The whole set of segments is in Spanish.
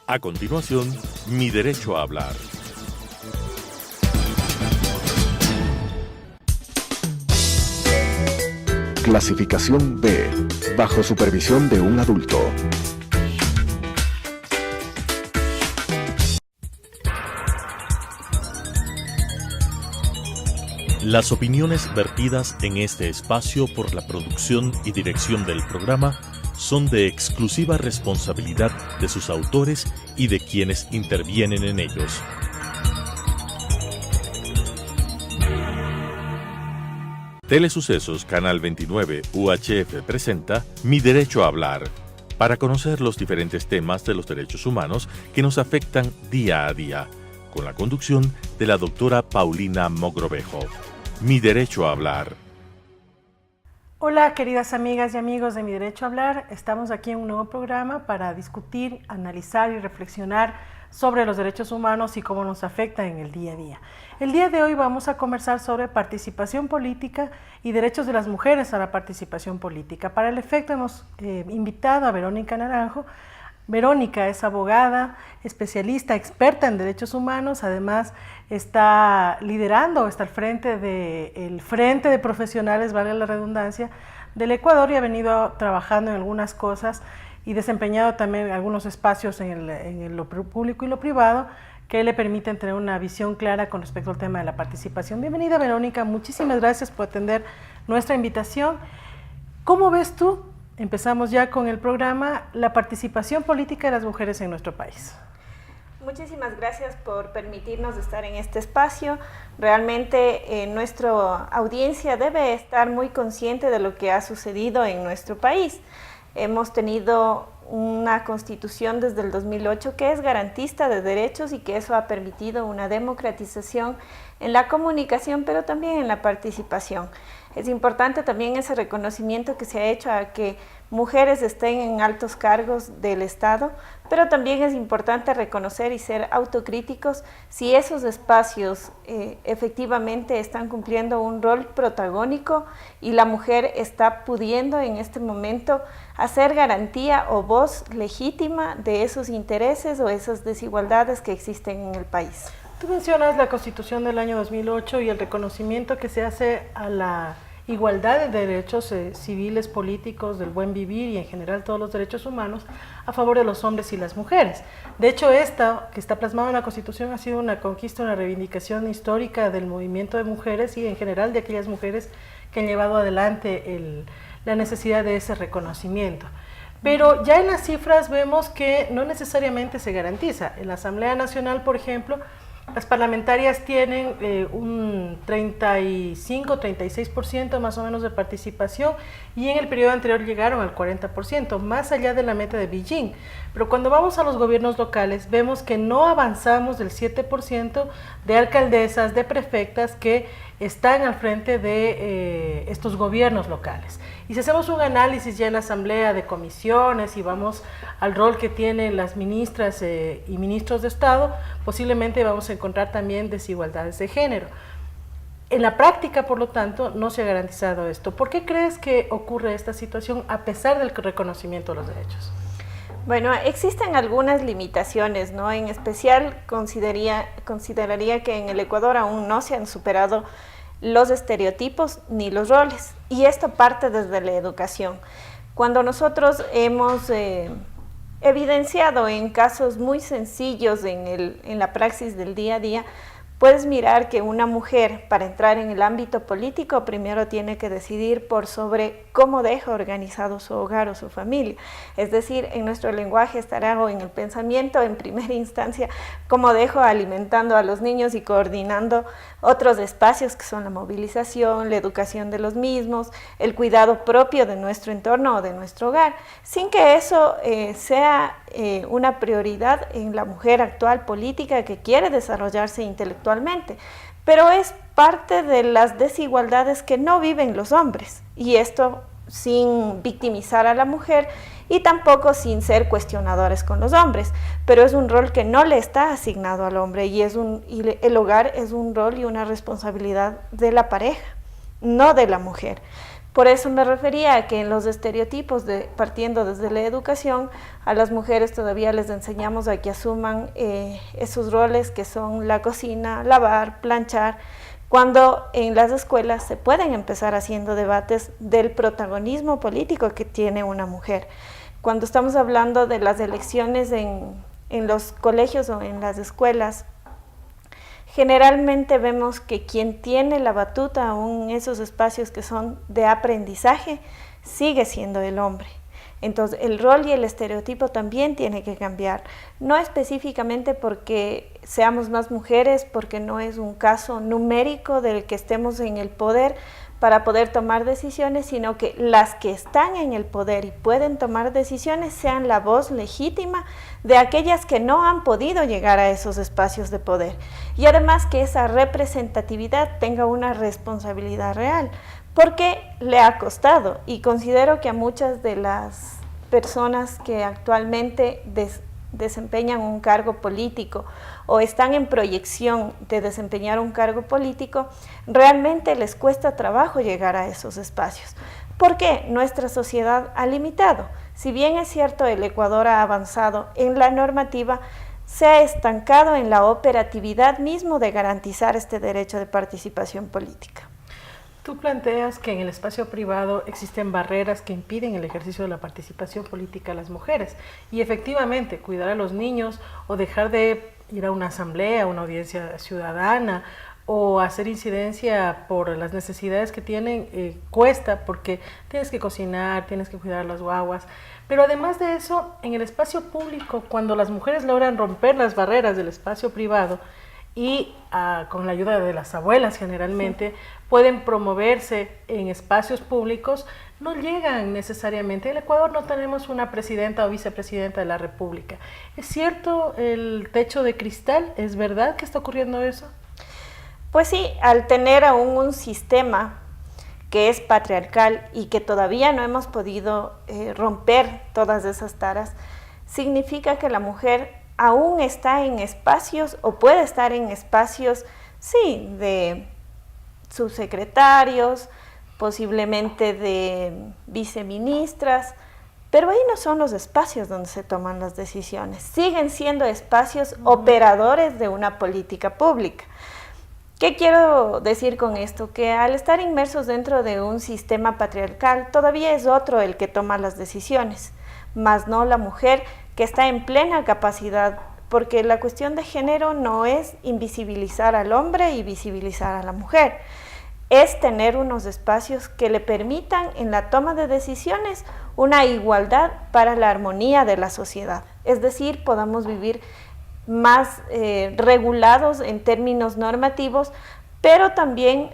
A continuación, Mi Derecho a Hablar. Clasificación B, bajo supervisión de un adulto. Las opiniones vertidas en este espacio por la producción y dirección del programa son de exclusiva responsabilidad de sus autores y de quienes intervienen en ellos. Telesucesos Canal 29 UHF presenta Mi Derecho a Hablar, para conocer los diferentes temas de los derechos humanos que nos afectan día a día, con la conducción de la doctora Paulina Mogrovejo. Mi Derecho a Hablar. Hola, queridas amigas y amigos de Mi Derecho a Hablar. Estamos aquí en un nuevo programa para discutir, analizar y reflexionar sobre los derechos humanos y cómo nos afectan en el día a día. El día de hoy vamos a conversar sobre participación política y derechos de las mujeres a la participación política. Para el efecto hemos invitado a Verónica Naranjo. Verónica es abogada, especialista, experta en derechos humanos, además está liderando, está al frente del Frente de Profesionales, valga la redundancia, del Ecuador, y ha venido trabajando en algunas cosas y desempeñado también algunos espacios en lo público y lo privado que le permiten tener una visión clara con respecto al tema de la participación. Bienvenida, Verónica, muchísimas gracias por atender nuestra invitación. ¿Cómo ves tú? Empezamos ya con el programa, la participación política de las mujeres en nuestro país. Muchísimas gracias por permitirnos estar en este espacio. Realmente nuestra audiencia debe estar muy consciente de lo que ha sucedido en nuestro país. Hemos tenido una constitución desde el 2008 que es garantista de derechos y que eso ha permitido una democratización en la comunicación, pero también en la participación. Es importante también ese reconocimiento que se ha hecho a que mujeres estén en altos cargos del Estado, pero también es importante reconocer y ser autocríticos si esos espacios efectivamente están cumpliendo un rol protagónico y la mujer está pudiendo en este momento hacer garantía o voz legítima de esos intereses o esas desigualdades que existen en el país. Tú mencionas la Constitución del año 2008 y el reconocimiento que se hace a la igualdad de derechos civiles, políticos, del buen vivir y en general todos los derechos humanos a favor de los hombres y las mujeres. De hecho, esta que está plasmada en la Constitución ha sido una conquista, una reivindicación histórica del movimiento de mujeres y en general de aquellas mujeres que han llevado adelante la necesidad de ese reconocimiento. Pero ya en las cifras vemos que no necesariamente se garantiza. En la Asamblea Nacional, por ejemplo, las parlamentarias tienen un 35-36% más o menos de participación y en el periodo anterior llegaron al 40%, más allá de la meta de Beijing. Pero cuando vamos a los gobiernos locales vemos que no avanzamos del 7% de alcaldesas, de prefectas que están al frente de estos gobiernos locales. Y si hacemos un análisis ya en la asamblea de comisiones y vamos al rol que tienen las ministras y ministros de Estado, posiblemente vamos a encontrar también desigualdades de género. En la práctica, por lo tanto, no se ha garantizado esto. ¿Por qué crees que ocurre esta situación a pesar del reconocimiento de los derechos? Bueno, existen algunas limitaciones, ¿no? En especial consideraría que en el Ecuador aún no se han superado los estereotipos ni los roles, y esto parte desde la educación. Cuando nosotros hemos evidenciado en casos muy sencillos en la praxis del día a día, puedes mirar que una mujer para entrar en el ámbito político primero tiene que decidir por sobre cómo deja organizado su hogar o su familia. Es decir, en nuestro lenguaje estará o en el pensamiento en primera instancia cómo dejo alimentando a los niños y coordinando otros espacios que son la movilización, la educación de los mismos, el cuidado propio de nuestro entorno o de nuestro hogar, sin que eso sea una prioridad en la mujer actual política que quiere desarrollarse intelectualmente, pero es parte de las desigualdades que no viven los hombres, y esto sin victimizar a la mujer y tampoco sin ser cuestionadores con los hombres, pero es un rol que no le está asignado al hombre y el hogar es un rol y una responsabilidad de la pareja, no de la mujer. Por eso me refería a que en los estereotipos, partiendo desde la educación, a las mujeres todavía les enseñamos a que asuman esos roles que son la cocina, lavar, planchar, cuando en las escuelas se pueden empezar haciendo debates del protagonismo político que tiene una mujer. Cuando estamos hablando de las elecciones en los colegios o en las escuelas, generalmente vemos que quien tiene la batuta aún en esos espacios que son de aprendizaje sigue siendo el hombre. Entonces el rol y el estereotipo también tiene que cambiar, no específicamente porque seamos más mujeres, porque no es un caso numérico del que estemos en el poder para poder tomar decisiones, sino que las que están en el poder y pueden tomar decisiones sean la voz legítima de aquellas que no han podido llegar a esos espacios de poder. Y además que esa representatividad tenga una responsabilidad real, porque le ha costado, y considero que a muchas de las personas que actualmente desempeñan un cargo político o están en proyección de desempeñar un cargo político, realmente les cuesta trabajo llegar a esos espacios. ¿Por qué? Nuestra sociedad ha limitado. Si bien es cierto el Ecuador ha avanzado en la normativa, se ha estancado en la operatividad mismo de garantizar este derecho de participación política. Tú planteas que en el espacio privado existen barreras que impiden el ejercicio de la participación política de las mujeres y efectivamente cuidar a los niños o dejar de ir a una asamblea, una audiencia ciudadana o hacer incidencia por las necesidades que tienen cuesta porque tienes que cocinar, tienes que cuidar a las guaguas. Pero además de eso, en el espacio público, cuando las mujeres logran romper las barreras del espacio privado y con la ayuda de las abuelas generalmente, pueden promoverse en espacios públicos, no llegan necesariamente. En el Ecuador no tenemos una presidenta o vicepresidenta de la República. ¿Es cierto el techo de cristal? ¿Es verdad que está ocurriendo eso? Pues sí, al tener aún un sistema que es patriarcal y que todavía no hemos podido romper todas esas taras, significa que la mujer aún está en espacios o puede estar en espacios, sí, de subsecretarios, posiblemente de viceministras, pero ahí no son los espacios donde se toman las decisiones, siguen siendo espacios operadores de una política pública. ¿Qué quiero decir con esto? Que al estar inmersos dentro de un sistema patriarcal, todavía es otro el que toma las decisiones, más no la mujer que está en plena capacidad, porque la cuestión de género no es invisibilizar al hombre y visibilizar a la mujer, es tener unos espacios que le permitan en la toma de decisiones una igualdad para la armonía de la sociedad, es decir, podamos vivir más regulados en términos normativos, pero también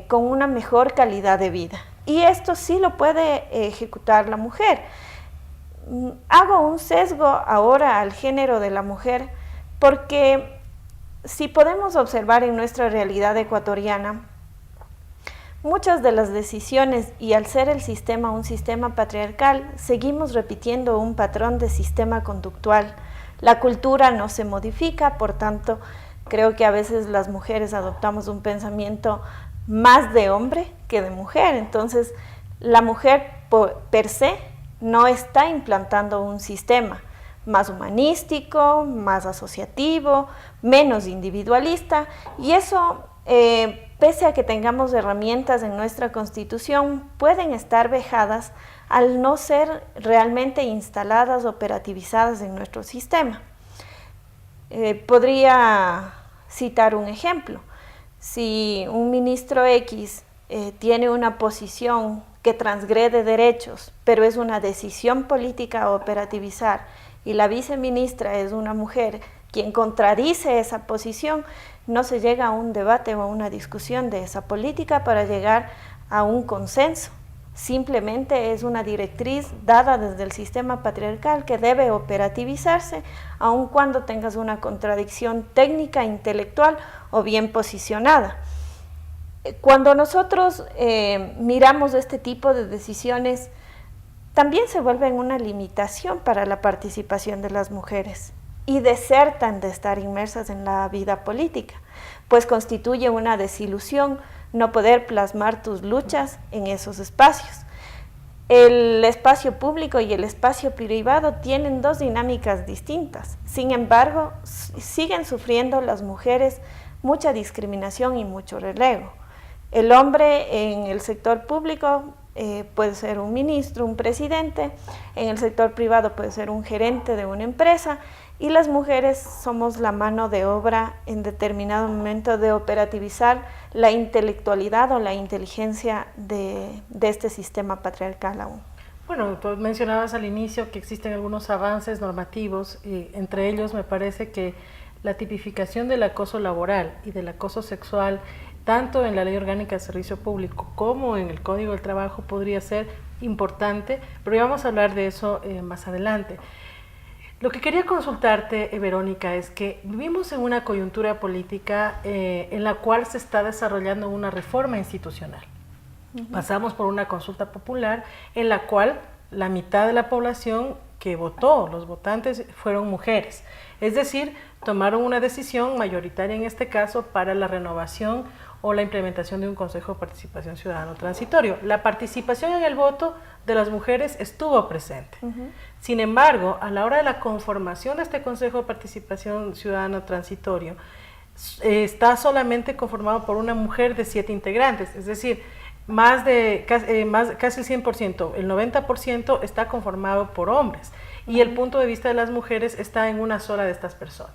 con una mejor calidad de vida. Y esto sí lo puede ejecutar la mujer. Hago un sesgo ahora al género de la mujer, porque si podemos observar en nuestra realidad ecuatoriana, muchas de las decisiones, y al ser el sistema un sistema patriarcal, seguimos repitiendo un patrón de sistema conductual. La cultura no se modifica, por tanto, creo que a veces las mujeres adoptamos un pensamiento más de hombre que de mujer. Entonces, la mujer per se no está implantando un sistema más humanístico, más asociativo, menos individualista, y eso, pese a que tengamos herramientas en nuestra Constitución, pueden estar vejadas al no ser realmente instaladas, operativizadas en nuestro sistema. Podría citar un ejemplo. Si un ministro X tiene una posición que transgrede derechos, pero es una decisión política a operativizar, y la viceministra es una mujer quien contradice esa posición, no se llega a un debate o a una discusión de esa política para llegar a un consenso. Simplemente es una directriz dada desde el sistema patriarcal que debe operativizarse, aun cuando tengas una contradicción técnica, intelectual o bien posicionada. Cuando nosotros miramos este tipo de decisiones, también se vuelven una limitación para la participación de las mujeres y desertan de estar inmersas en la vida política, pues constituye una desilusión no poder plasmar tus luchas en esos espacios. El espacio público y el espacio privado tienen dos dinámicas distintas. Sin embargo, siguen sufriendo las mujeres mucha discriminación y mucho relego. El hombre en el sector público puede ser un ministro, un presidente, en el sector privado puede ser un gerente de una empresa, y las mujeres somos la mano de obra en determinado momento de operativizar la intelectualidad o la inteligencia de este sistema patriarcal aún. Bueno, tú mencionabas al inicio que existen algunos avances normativos, y entre ellos me parece que la tipificación del acoso laboral y del acoso sexual, tanto en la Ley Orgánica de Servicio Público como en el Código del Trabajo, podría ser importante, pero ya vamos a hablar de eso más adelante. Lo que quería consultarte, Verónica, es que vivimos en una coyuntura política en la cual se está desarrollando una reforma institucional. Pasamos por una consulta popular en la cual la mitad de la población que votó, los votantes, fueron mujeres. Es decir, tomaron una decisión mayoritaria en este caso para la renovación o la implementación de un Consejo de Participación Ciudadano Transitorio. La participación en el voto de las mujeres estuvo presente. Sin embargo, a la hora de la conformación de este Consejo de Participación Ciudadano Transitorio, está solamente conformado por una mujer de 7 integrantes, es decir, casi el 100%, el 90% está conformado por hombres, y el punto de vista de las mujeres está en una sola de estas personas.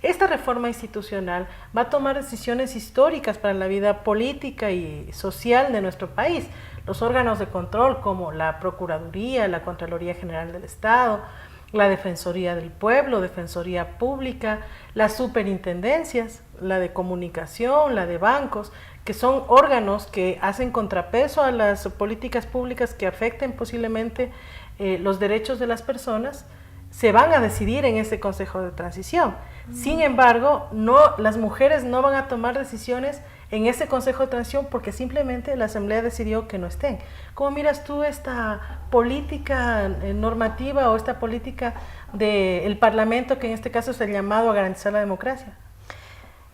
Esta reforma institucional va a tomar decisiones históricas para la vida política y social de nuestro país. Los órganos de control como la Procuraduría, la Contraloría General del Estado, la Defensoría del Pueblo, Defensoría Pública, las superintendencias, la de comunicación, la de bancos, que son órganos que hacen contrapeso a las políticas públicas que afecten posiblemente los derechos de las personas, se van a decidir en este Consejo de Transición. Sin embargo, las mujeres no van a tomar decisiones en ese Consejo de Transición porque simplemente la Asamblea decidió que no estén. ¿Cómo miras tú esta política normativa o esta política del Parlamento, que en este caso es el llamado a garantizar la democracia?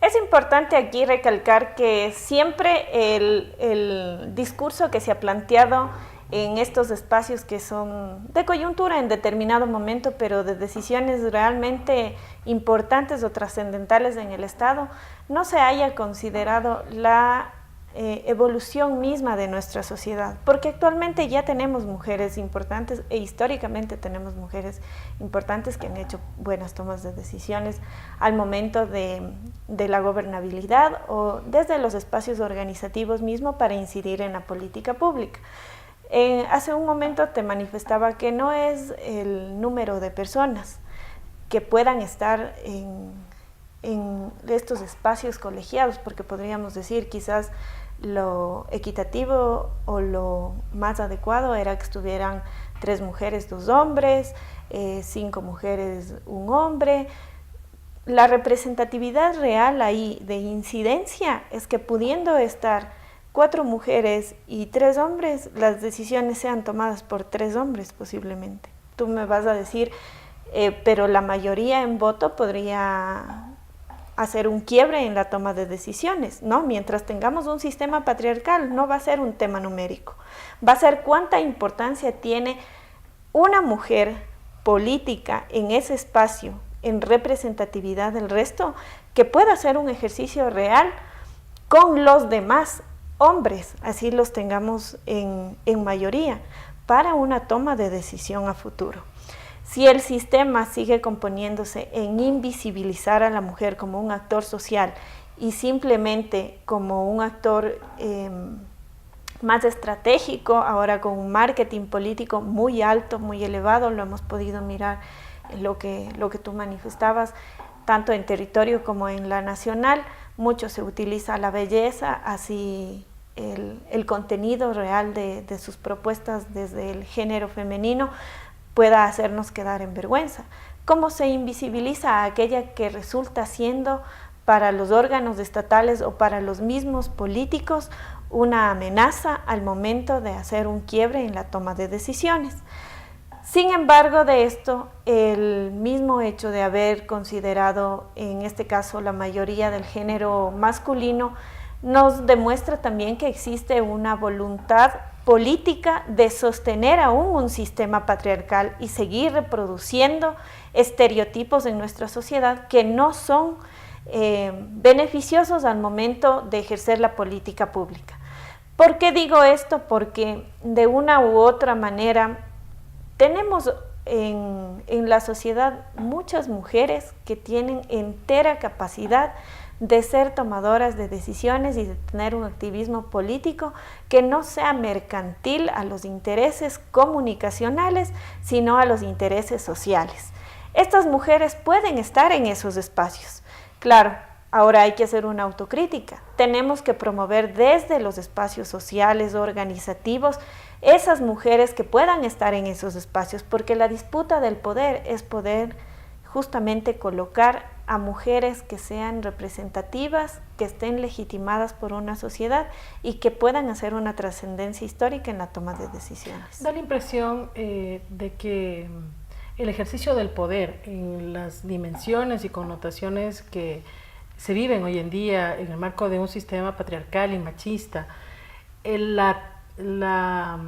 Es importante aquí recalcar que siempre el discurso que se ha planteado en estos espacios que son de coyuntura en determinado momento, pero de decisiones realmente importantes o trascendentales en el Estado, no se haya considerado la evolución misma de nuestra sociedad, porque actualmente ya tenemos mujeres importantes e históricamente tenemos mujeres importantes que han hecho buenas tomas de decisiones al momento de la gobernabilidad o desde los espacios organizativos mismos para incidir en la política pública. Hace un momento te manifestaba que no es el número de personas que puedan estar en estos espacios colegiados, porque podríamos decir quizás lo equitativo o lo más adecuado era que estuvieran 3 mujeres, 2 hombres, 5 mujeres, 1 hombre. La representatividad real ahí de incidencia es que pudiendo estar 4 mujeres y 3 hombres, las decisiones sean tomadas por 3 hombres posiblemente. Tú me vas a decir, pero la mayoría en voto podría hacer un quiebre en la toma de decisiones, ¿no? Mientras tengamos un sistema patriarcal, no va a ser un tema numérico. Va a ser cuánta importancia tiene una mujer política en ese espacio, en representatividad del resto, que pueda hacer un ejercicio real con los demás hombres, así los tengamos en mayoría, para una toma de decisión a futuro. Si el sistema sigue componiéndose en invisibilizar a la mujer como un actor social y simplemente como un actor más estratégico, ahora con un marketing político muy alto, muy elevado, lo hemos podido mirar en lo que tú manifestabas, tanto en territorio como en la nacional, mucho se utiliza la belleza, así el contenido real de sus propuestas desde el género femenino pueda hacernos quedar en vergüenza. ¿Cómo se invisibiliza a aquella que resulta siendo para los órganos estatales o para los mismos políticos una amenaza al momento de hacer un quiebre en la toma de decisiones? Sin embargo, de esto, el mismo hecho de haber considerado, en este caso, la mayoría del género masculino, nos demuestra también que existe una voluntad política de sostener aún un sistema patriarcal y seguir reproduciendo estereotipos en nuestra sociedad que no son beneficiosos al momento de ejercer la política pública. ¿Por qué digo esto? Porque de una u otra manera tenemos en la sociedad muchas mujeres que tienen entera capacidad de ser tomadoras de decisiones y de tener un activismo político que no sea mercantil a los intereses comunicacionales, sino a los intereses sociales. Estas mujeres pueden estar en esos espacios. Claro, ahora hay que hacer una autocrítica. Tenemos que promover desde los espacios sociales, organizativos, esas mujeres que puedan estar en esos espacios, porque la disputa del poder es poder justamente colocar a mujeres que sean representativas, que estén legitimadas por una sociedad y que puedan hacer una trascendencia histórica en la toma de decisiones. Da la impresión de que el ejercicio del poder en las dimensiones y connotaciones que se viven hoy en día en el marco de un sistema patriarcal y machista, la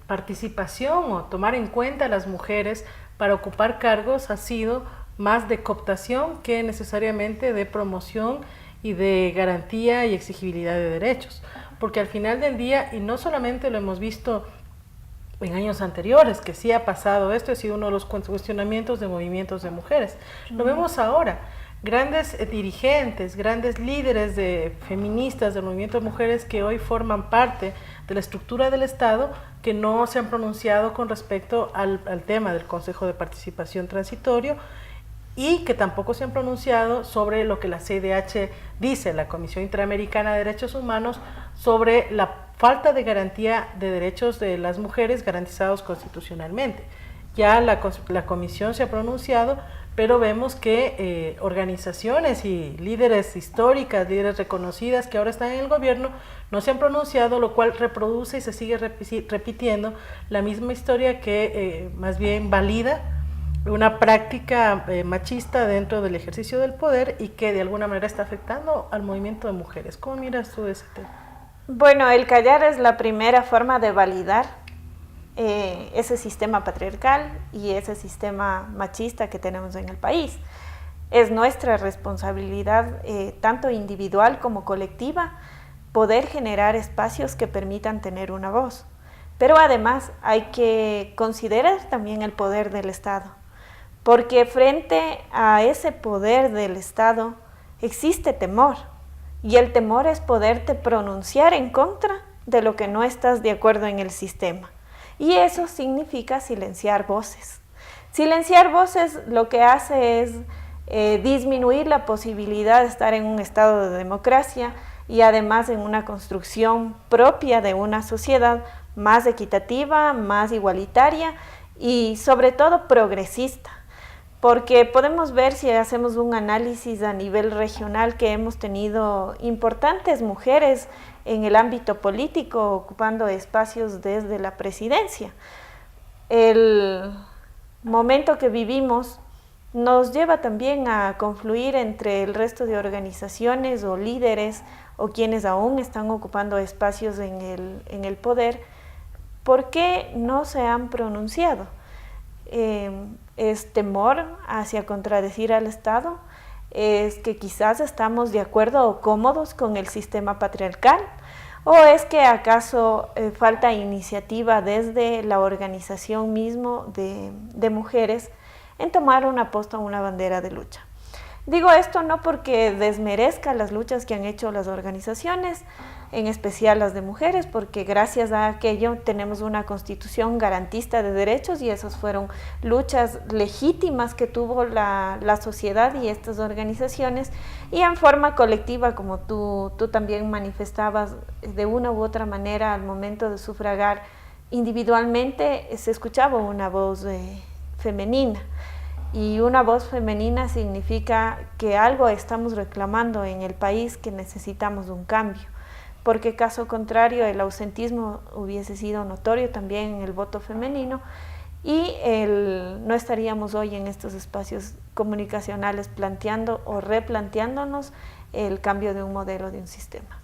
participación o tomar en cuenta a las mujeres para ocupar cargos ha sido más de cooptación que necesariamente de promoción y de garantía y exigibilidad de derechos, porque al final del día, y no solamente lo hemos visto en años anteriores, que sí ha pasado esto, ha sido uno de los cuestionamientos de movimientos de mujeres, lo vemos ahora, grandes dirigentes, grandes líderes feministas del movimiento de mujeres que hoy forman parte de la estructura del Estado, que no se han pronunciado con respecto al tema del Consejo de Participación Transitorio, y que tampoco se han pronunciado sobre lo que la CIDH dice, la Comisión Interamericana de Derechos Humanos, sobre la falta de garantía de derechos de las mujeres garantizados constitucionalmente. Ya la Comisión se ha pronunciado, pero vemos que organizaciones y líderes históricas, líderes reconocidas que ahora están en el gobierno, no se han pronunciado, lo cual reproduce y se sigue repitiendo la misma historia que más bien valida una práctica machista dentro del ejercicio del poder y que de alguna manera está afectando al movimiento de mujeres. ¿Cómo miras tú ese tema? Bueno, el callar es la primera forma de validar ese sistema patriarcal y ese sistema machista que tenemos en el país. Es nuestra responsabilidad, tanto individual como colectiva, poder generar espacios que permitan tener una voz. Pero además hay que considerar también el poder del Estado, porque frente a ese poder del Estado existe temor, y el temor es poderte pronunciar en contra de lo que no estás de acuerdo en el sistema. Y eso significa silenciar voces. Silenciar voces lo que hace es disminuir la posibilidad de estar en un estado de democracia y además en una construcción propia de una sociedad más equitativa, más igualitaria y sobre todo progresista. Porque podemos ver, si hacemos un análisis a nivel regional, que hemos tenido importantes mujeres en el ámbito político ocupando espacios desde la presidencia. El momento que vivimos nos lleva también a confluir entre el resto de organizaciones o líderes o quienes aún están ocupando espacios en el poder. ¿Por qué no se han pronunciado? ¿Es temor hacia contradecir al Estado? ¿Es que quizás estamos de acuerdo o cómodos con el sistema patriarcal? ¿O es que acaso falta iniciativa desde la organización mismo de mujeres en tomar una posta o una bandera de lucha? Digo esto no porque desmerezca las luchas que han hecho las organizaciones, en especial las de mujeres, porque gracias a aquello tenemos una constitución garantista de derechos y esas fueron luchas legítimas que tuvo la sociedad y estas organizaciones, y en forma colectiva, como tú también manifestabas de una u otra manera al momento de sufragar individualmente, se escuchaba una voz femenina. Y una voz femenina significa que algo estamos reclamando en el país, que necesitamos un cambio, porque caso contrario el ausentismo hubiese sido notorio también en el voto femenino y no estaríamos hoy en estos espacios comunicacionales planteando o replanteándonos el cambio de un modelo, de un sistema.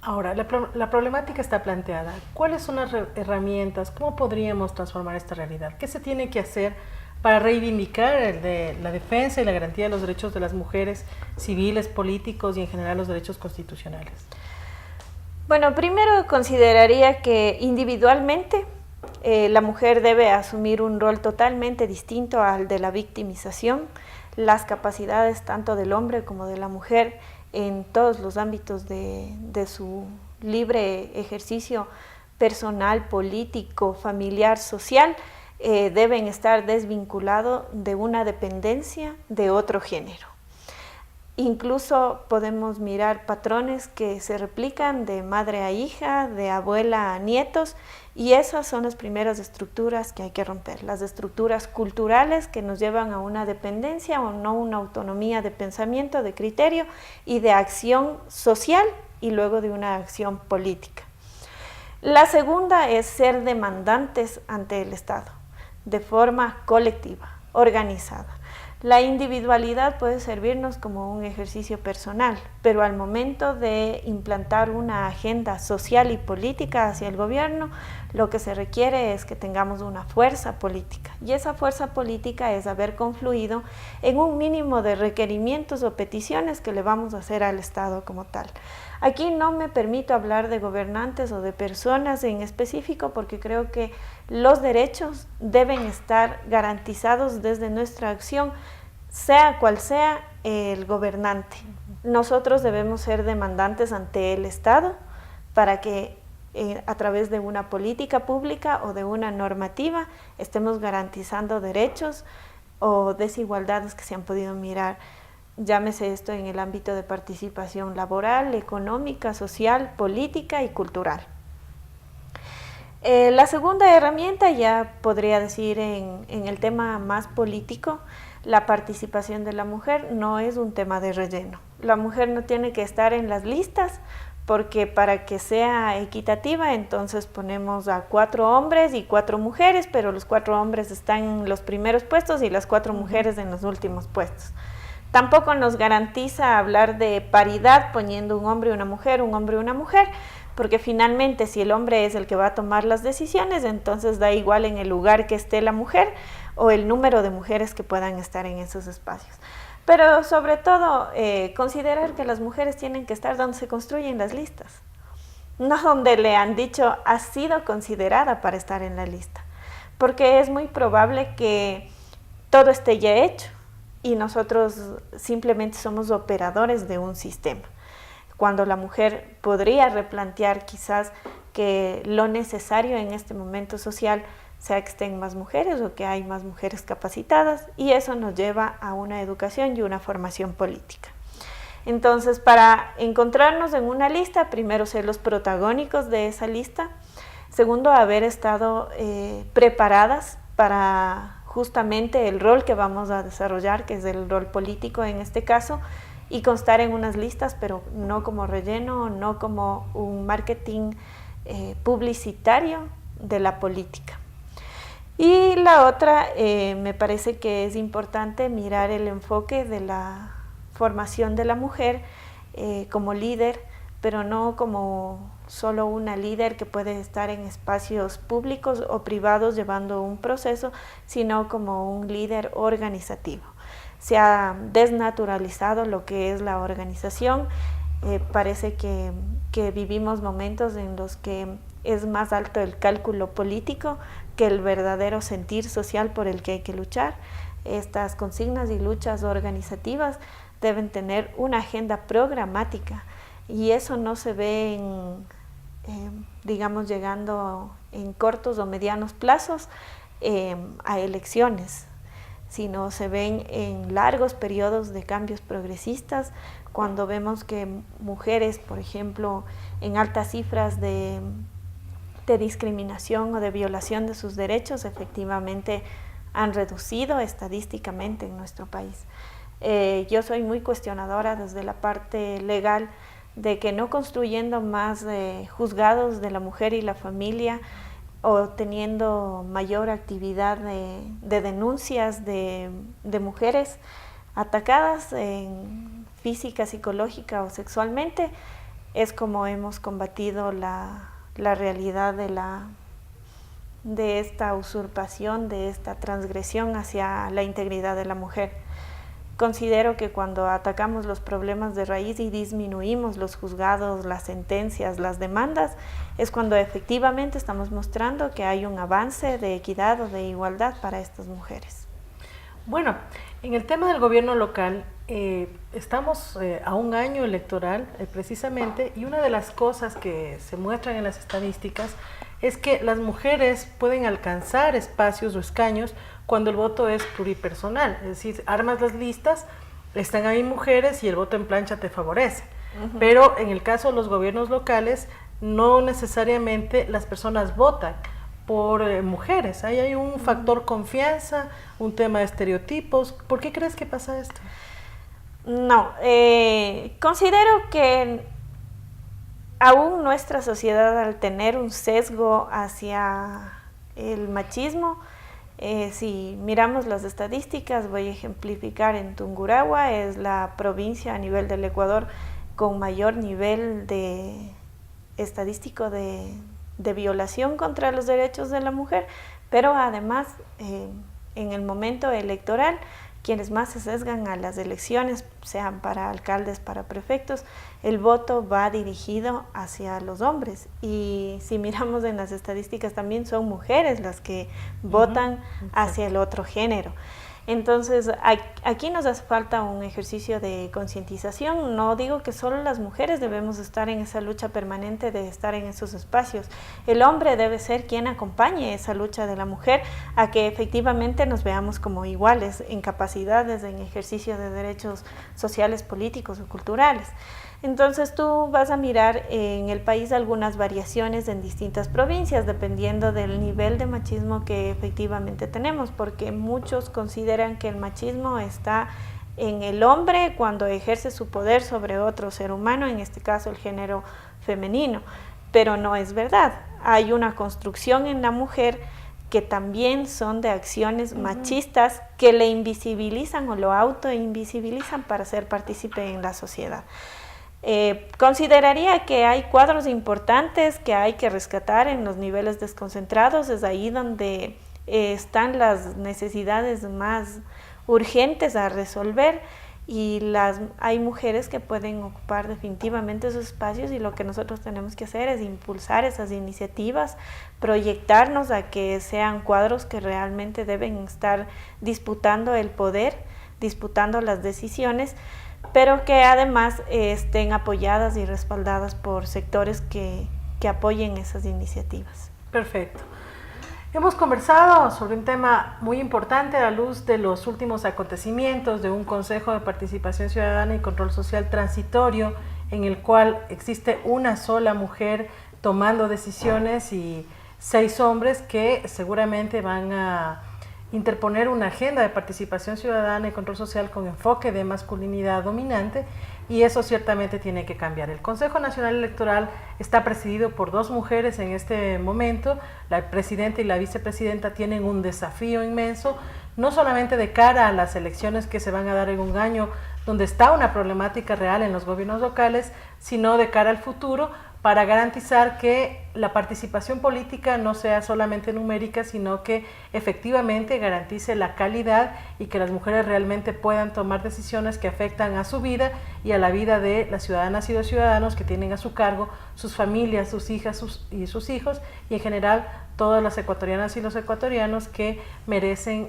Ahora, la problemática está planteada. ¿Cuáles son las herramientas? ¿Cómo podríamos transformar esta realidad? ¿Qué se tiene que hacer para reivindicar la defensa y la garantía de los derechos de las mujeres civiles, políticos y en general los derechos constitucionales? Bueno, primero consideraría que individualmente la mujer debe asumir un rol totalmente distinto al de la victimización. Las capacidades tanto del hombre como de la mujer en todos los ámbitos de su libre ejercicio personal, político, familiar, social, deben estar desvinculados de una dependencia de otro género. Incluso podemos mirar patrones que se replican de madre a hija, de abuela a nietos, y esas son las primeras estructuras que hay que romper, las estructuras culturales que nos llevan a una dependencia o no una autonomía de pensamiento, de criterio y de acción social y luego de una acción política. La segunda es ser demandantes ante el Estado, de forma colectiva, organizada. La individualidad puede servirnos como un ejercicio personal, pero al momento de implantar una agenda social y política hacia el gobierno, lo que se requiere es que tengamos una fuerza política. Y esa fuerza política es haber confluido en un mínimo de requerimientos o peticiones que le vamos a hacer al Estado como tal. Aquí no me permito hablar de gobernantes o de personas en específico porque creo que los derechos deben estar garantizados desde nuestra acción, sea cual sea el gobernante. Nosotros debemos ser demandantes ante el Estado para que a través de una política pública o de una normativa estemos garantizando derechos o desigualdades que se han podido mirar. Llámese esto en el ámbito de participación laboral, económica, social, política y cultural. La segunda herramienta, ya podría decir en el tema más político, la participación de la mujer no es un tema de relleno. La mujer no tiene que estar en las listas porque para que sea equitativa entonces ponemos a 4 hombres y 4 mujeres, pero los 4 hombres están en los primeros puestos y las 4 mujeres en los últimos puestos. Tampoco nos garantiza hablar de paridad poniendo un hombre y una mujer, un hombre y una mujer, porque finalmente si el hombre es el que va a tomar las decisiones, entonces da igual en el lugar que esté la mujer o el número de mujeres que puedan estar en esos espacios. Pero sobre todo, considerar que las mujeres tienen que estar donde se construyen las listas, no donde le han dicho ha sido considerada para estar en la lista, porque es muy probable que todo esté ya hecho y nosotros simplemente somos operadores de un sistema, cuando la mujer podría replantear quizás que lo necesario en este momento social sea que estén más mujeres o que hay más mujeres capacitadas, y eso nos lleva a una educación y una formación política. Entonces, para encontrarnos en una lista, primero ser los protagónicos de esa lista, segundo, haber estado preparadas para justamente el rol que vamos a desarrollar, que es el rol político en este caso, y constar en unas listas, pero no como relleno, no como un marketing publicitario de la política. Y la otra, me parece que es importante mirar el enfoque de la formación de la mujer como líder, pero no como solo una líder que puede estar en espacios públicos o privados llevando un proceso, sino como un líder organizativo. Se ha desnaturalizado lo que es la organización. Parece que vivimos momentos en los que es más alto el cálculo político que el verdadero sentir social por el que hay que luchar. Estas consignas y luchas organizativas deben tener una agenda programática, y eso no se ve digamos, llegando en cortos o medianos plazos a elecciones, sino se ven en largos periodos de cambios progresistas, cuando vemos que mujeres, por ejemplo, en altas cifras de discriminación o de violación de sus derechos, efectivamente han reducido estadísticamente en nuestro país. Yo soy muy cuestionadora desde la parte legal de que no construyendo más juzgados de la mujer y la familia, o teniendo mayor actividad de denuncias de mujeres atacadas física, psicológica o sexualmente, es como hemos combatido la realidad de esta usurpación, de esta transgresión hacia la integridad de la mujer. Considero que cuando atacamos los problemas de raíz y disminuimos los juzgados, las sentencias, las demandas, es cuando efectivamente estamos mostrando que hay un avance de equidad o de igualdad para estas mujeres. Bueno, en el tema del gobierno local, estamos a un año electoral precisamente, y una de las cosas que se muestran en las estadísticas es que las mujeres pueden alcanzar espacios o escaños cuando el voto es pluripersonal, es decir, armas las listas, están ahí mujeres y el voto en plancha te favorece. Pero en el caso de los gobiernos locales, no necesariamente las personas votan por mujeres. Ahí hay un factor confianza, un tema de estereotipos. ¿Por qué crees que pasa esto? No, considero que aún nuestra sociedad, al tener un sesgo hacia el machismo, si miramos las estadísticas, voy a ejemplificar, en Tungurahua es la provincia a nivel del Ecuador con mayor nivel estadístico de violación contra los derechos de la mujer, pero además en el momento electoral, quienes más se sesgan a las elecciones, sean para alcaldes, para prefectos, el voto va dirigido hacia los hombres. Y si miramos en las estadísticas, también son mujeres las que votan hacia el otro género. Entonces, aquí nos hace falta un ejercicio de concientización. No digo que solo las mujeres debemos estar en esa lucha permanente de estar en esos espacios. El hombre debe ser quien acompañe esa lucha de la mujer a que efectivamente nos veamos como iguales en capacidades, en ejercicio de derechos sociales, políticos o culturales. Entonces tú vas a mirar en el país algunas variaciones en distintas provincias, dependiendo del nivel de machismo que efectivamente tenemos, porque muchos consideran que el machismo está en el hombre cuando ejerce su poder sobre otro ser humano, en este caso el género femenino, pero no es verdad. Hay una construcción en la mujer que también son de acciones machistas que le invisibilizan o lo autoinvisibilizan para ser partícipe en la sociedad. Consideraría que hay cuadros importantes que hay que rescatar en los niveles desconcentrados. Es ahí donde están las necesidades más urgentes a resolver, y hay mujeres que pueden ocupar definitivamente esos espacios, y lo que nosotros tenemos que hacer es impulsar esas iniciativas, proyectarnos a que sean cuadros que realmente deben estar disputando el poder, disputando las decisiones, pero que además estén apoyadas y respaldadas por sectores que apoyen esas iniciativas. Perfecto. Hemos conversado sobre un tema muy importante a la luz de los últimos acontecimientos de un Consejo de Participación Ciudadana y Control Social transitorio, en el cual existe una sola mujer tomando decisiones y 6 hombres que seguramente van a interponer una agenda de participación ciudadana y control social con enfoque de masculinidad dominante, y eso ciertamente tiene que cambiar. El Consejo Nacional Electoral está presidido por 2 mujeres en este momento. La presidenta y la vicepresidenta tienen un desafío inmenso, no solamente de cara a las elecciones que se van a dar en un año, donde está una problemática real en los gobiernos locales, sino de cara al futuro, para garantizar que la participación política no sea solamente numérica, sino que efectivamente garantice la calidad y que las mujeres realmente puedan tomar decisiones que afectan a su vida y a la vida de las ciudadanas y los ciudadanos que tienen a su cargo sus familias, sus hijas y sus hijos, y en general todas las ecuatorianas y los ecuatorianos que merecen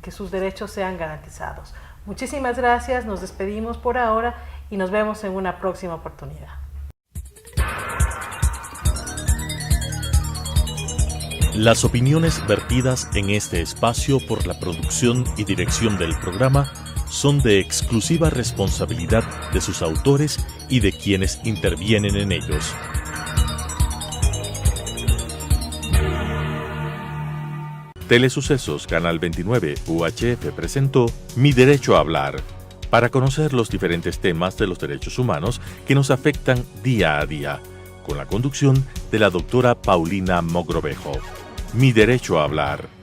que sus derechos sean garantizados. Muchísimas gracias, nos despedimos por ahora y nos vemos en una próxima oportunidad. Las opiniones vertidas en este espacio por la producción y dirección del programa son de exclusiva responsabilidad de sus autores y de quienes intervienen en ellos. Telesucesos Canal 29 UHF presentó Mi Derecho a Hablar, para conocer los diferentes temas de los derechos humanos que nos afectan día a día, con la conducción de la doctora Paulina Mogrovejo. Mi Derecho a Hablar.